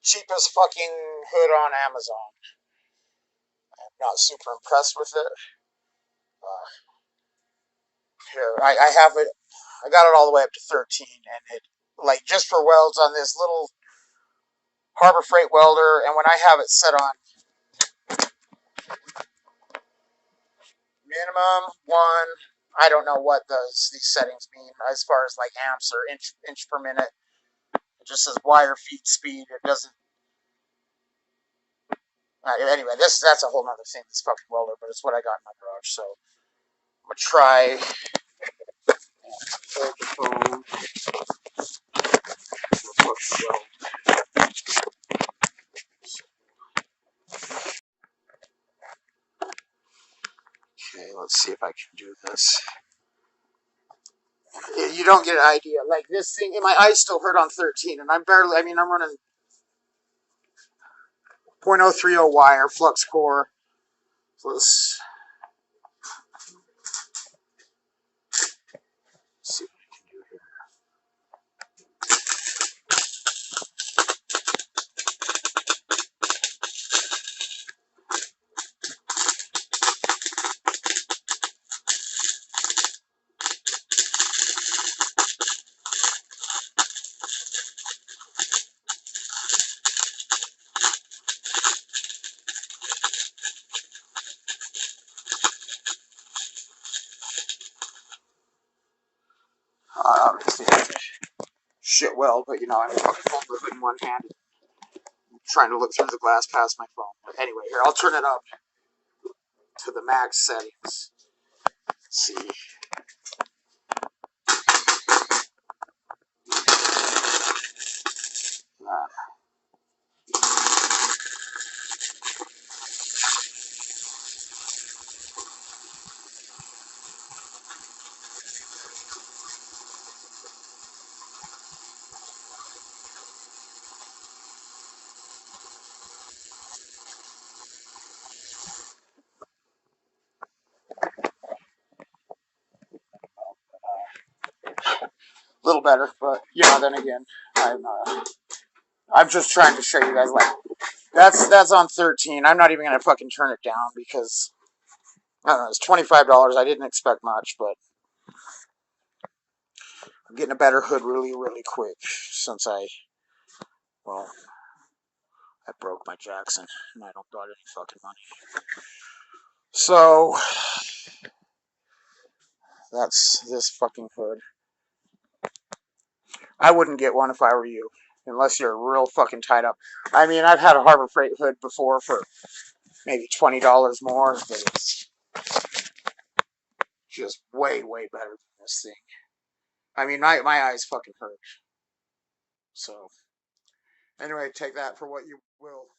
cheapest fucking hood on Amazon. I'm not super impressed with it. Uh, Here, I have it. I got it all the way up to 13, and it like just for welds on this little Harbor Freight welder, and when I have it set on minimum one, I don't know what these settings mean as far as like amps or inch per minute. It just says wire feed speed. It doesn't. Anyway, that's a whole other thing. This fucking welder, but it's what I got in my garage. So I'm gonna try. Hold the phone. Okay, let's see if I can do this. You don't get an idea. Like this thing, my eyes still hurt on 13, and I'm running 0.030 wire, flux core. So let's see what I can do here. Obviously, shit weld, but I'm fucking holding the hood in one hand, trying to look through the glass past my phone. But anyway, here, I'll turn it up to the max settings. Let's see. A little better, but then again, I'm just trying to show you guys, like, that's on 13. I'm not even gonna fucking turn it down because I don't know. It's $25. I didn't expect much, but I'm getting a better hood really, really quick since I broke my Jackson and I don't got any fucking money. So that's this fucking hood. I wouldn't get one if I were you, unless you're real fucking tied up. I mean, I've had a Harbor Freight hood before for maybe $20 more, but it's just way, way better than this thing. I mean, my eyes fucking hurt. So, anyway, take that for what you will.